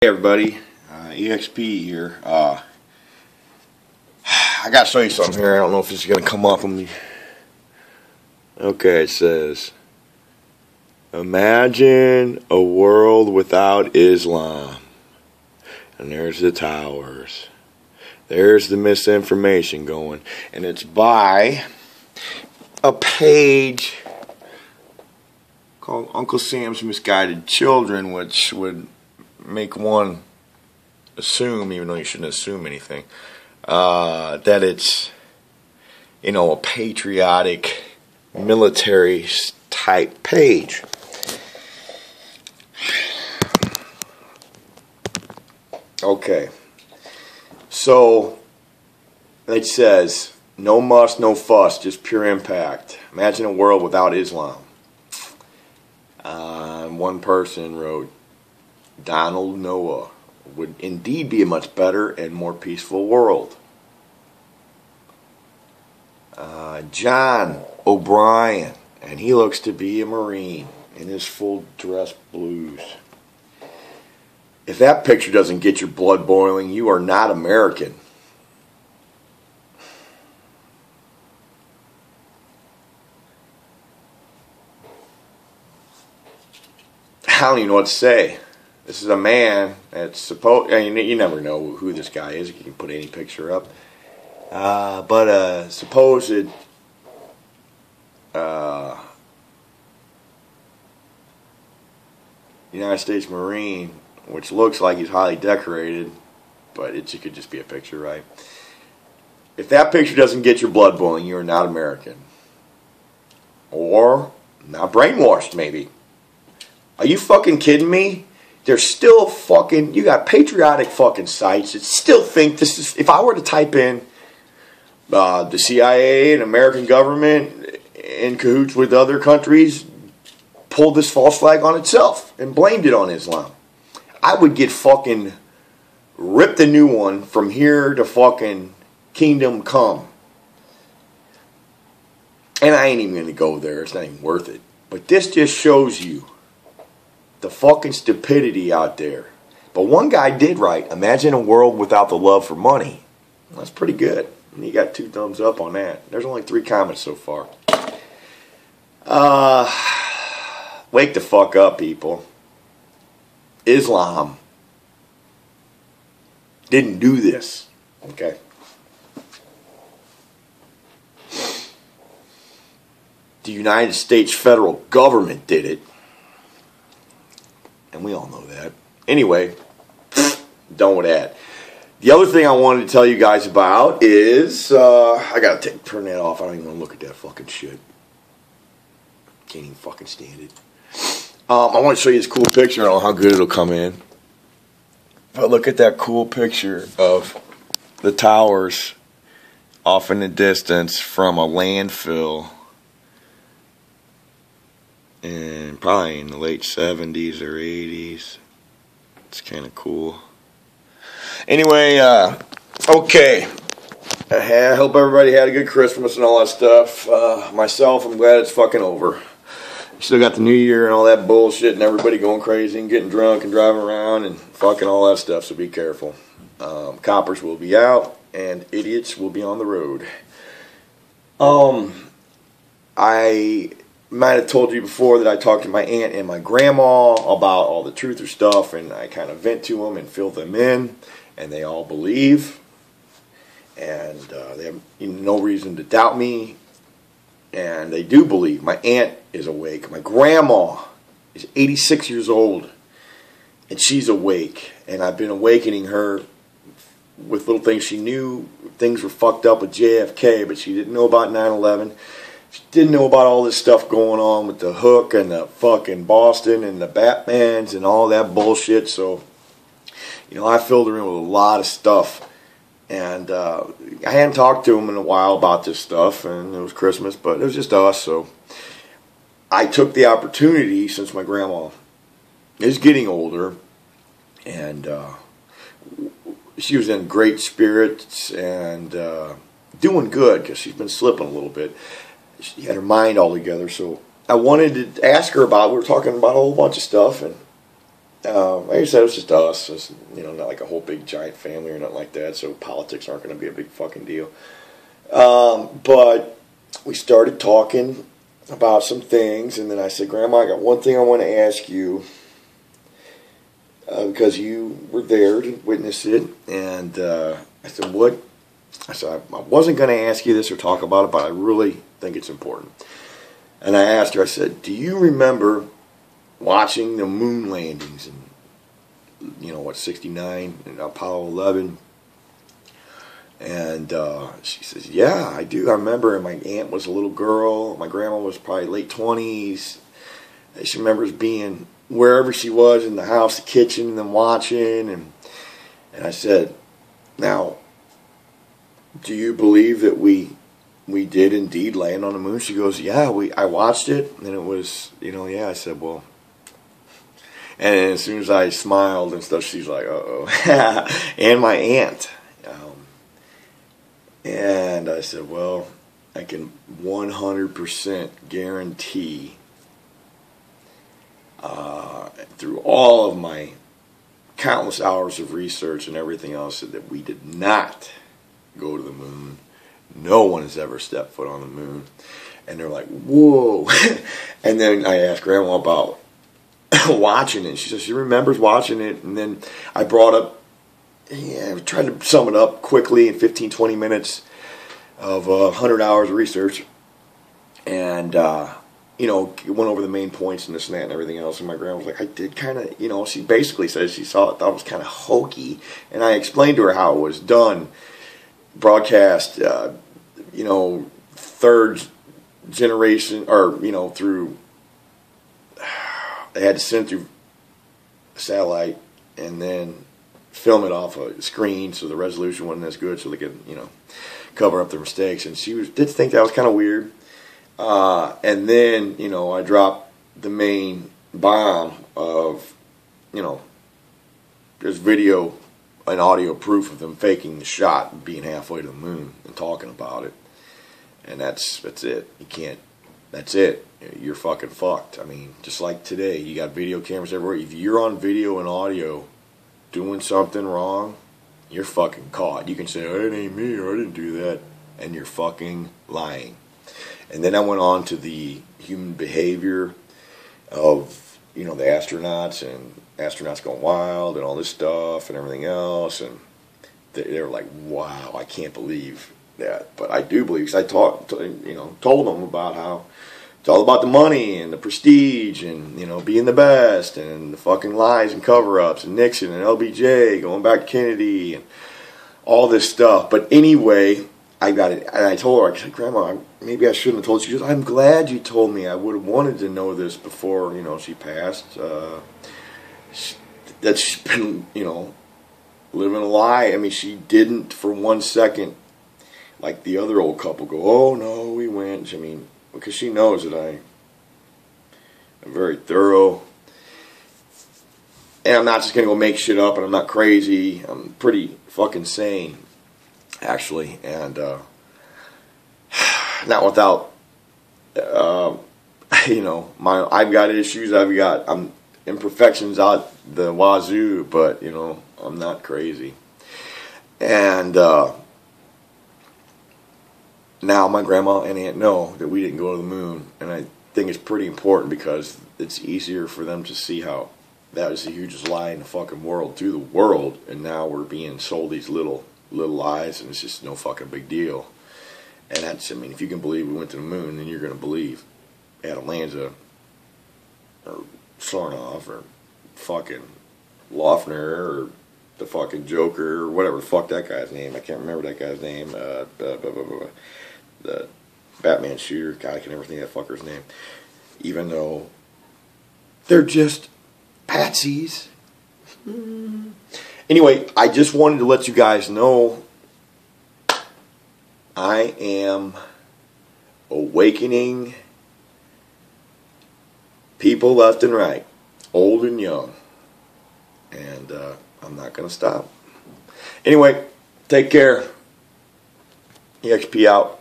Hey everybody, EXP here. I gotta show you something here. I don't know if this is gonna come up on me. Okay, it says, imagine a world without Islam. And there's the towers. There's the misinformation going. And it's by a page called Uncle Sam's Misguided Children, which would make one assume, even though you shouldn't assume anything, that it's, a patriotic military type page. Okay, so it says, no muss, no fuss, just pure impact. Imagine a world without Islam. One person wrote, Donald Noah would indeed be a much better and more peaceful world. John O'Brien, and he looks to be a Marine in his full dress blues. If that picture doesn't get your blood boiling, you are not American. I don't even know what to say. This is a man that's supposed, you never know who this guy is. You can put any picture up. But supposed United States Marine, which looks like he's highly decorated, but it could just be a picture, right? If that picture doesn't get your blood boiling, you are not American. Or not brainwashed, maybe. Are you fucking kidding me? There's still fucking, you got patriotic fucking sites that still think this is, if I were to type in the CIA and American government in cahoots with other countries, pulled this false flag on itself and blamed it on Islam, I would get fucking ripped a new one from here to fucking kingdom come. And I ain't even going to go there. It's not even worth it. But this just shows you the fucking stupidity out there. But one guy did write, imagine a world without the love for money. That's pretty good. And you got 2 thumbs up on that. There's only 3 comments so far. Wake the fuck up, people. Islam didn't do this. Okay. The United States federal government did it. And we all know that. Anyway, done with that. The other thing I wanted to tell you guys about is, I gotta turn that off. I don't even want to look at that fucking shit. Can't even fucking stand it. I want to show you this cool picture. I don't know how good it'll come in. But look at that cool picture of the towers off in the distance from a landfill. And probably in the late 70s or 80s. It's kind of cool. Anyway, okay. I hope everybody had a good Christmas and all that stuff. Myself, I'm glad it's fucking over. Still got the new year and all that bullshit and everybody going crazy and getting drunk and driving around and fucking all that stuff, so be careful. Coppers will be out and idiots will be on the road. I might have told you before that I talked to my aunt and my grandma about all the truther stuff, and I kind of vent to them and fill them in, and they all believe, and they have no reason to doubt me, and they do believe. My aunt is awake. My grandma is 86 years old, and she's awake, and I've been awakening her with little things. She knew things were fucked up with JFK, but she didn't know about 9/11. She didn't know about all this stuff going on with the Hook and the fucking Boston and the Batmans and all that bullshit. So, I filled her in with a lot of stuff. And I hadn't talked to him in a while about this stuff, and it was Christmas, but it was just us. So I took the opportunity, since my grandma is getting older, and she was in great spirits and doing good, because she's been slipping a little bit. She had her mind all together, so I wanted to ask her about, we were talking about a whole bunch of stuff, and like I said, it was just us. It's, you know, not like a whole big giant family or nothing like that. So politics aren't going to be a big fucking deal. But we started talking about some things, and then I said, Grandma, I got one thing I want to ask you, because you were there to witness it. And I said, what? I said, I wasn't going to ask you this or talk about it, but I really think it's important. And I asked her, I said, do you remember watching the moon landings in, you know, what, 69 and Apollo 11? And she says, yeah, I do. I remember. And my aunt was a little girl. My grandma was probably late 20s. She remembers being wherever she was in the house, the kitchen, and then watching. And I said, now, do you believe that we did indeed land on the moon? She goes, yeah, I watched it, and it was, you know, yeah. I said, well, and as soon as I smiled and stuff, she's like, uh-oh. And my aunt. And I said, well, I can 100% guarantee through all of my countless hours of research and everything else that we did not go to the moon. No one has ever stepped foot on the moon. And they're like, whoa. And then I asked Grandma about watching it. She says she remembers watching it. And then I brought up, I tried to sum it up quickly in 15, 20 minutes of 100 hours of research. And, you know, went over the main points and this and that and everything else. And my grandma was like, I did kind of, you know, she basically says she thought it was kind of hokey. And I explained to her how it was done. Broadcast, you know, third generation, or, you know, through, they had to send it through satellite and then film it off a screen, so the resolution wasn't as good, so they could, you know, cover up their mistakes. And she did think that was kind of weird. And then, you know, I dropped the main bomb of, you know, there's video and audio proof of them faking the shot and being halfway to the moon and talking about it. And that's it. You can't, that's it. You're fucking fucked. I mean, just like today, you got video cameras everywhere. If you're on video and audio doing something wrong, you're fucking caught. You can say, oh, it ain't me, or I didn't do that, and you're fucking lying. And then I went on to the human behavior of, you know, the astronauts and astronauts going wild and all this stuff and everything else. And they were like, wow, I can't believe that. But I do believe, because I told them about how it's all about the money and the prestige and, you know, being the best and the fucking lies and cover-ups and Nixon and LBJ going back to Kennedy and all this stuff. But anyway, I got it. And I told her, I said, Grandma, maybe I shouldn't have told you. She goes, I'm glad you told me. I would have wanted to know this before, you know, she passed. That she's been, you know, living a lie. I mean, she didn't for 1 second, like the other old couple, go, oh, no, we went. I mean, because she knows that I'm very thorough. And I'm not just going to go make shit up, and I'm not crazy. I'm pretty fucking sane, actually. And not without, you know, I've got issues. I'm imperfections out the wazoo, but, you know, I'm not crazy. And now my grandma and aunt know that we didn't go to the moon, and I think it's pretty important because it's easier for them to see how that was the hugest lie in the fucking world to the world, and now we're being sold these little lies, and it's just no fucking big deal. And that's, I mean, if you can believe we went to the moon, then you're going to believe Adam Lanza or Sarnoff or fucking Loeffner or the fucking Joker or whatever the fuck that guy's name. I can't remember that guy's name. The Batman shooter. God, I can never think of that fucker's name. Even though they're just patsies. Anyway, I just wanted to let you guys know I am awakening people left and right, old and young. And I'm not going to stop. Anyway, take care. EXP out.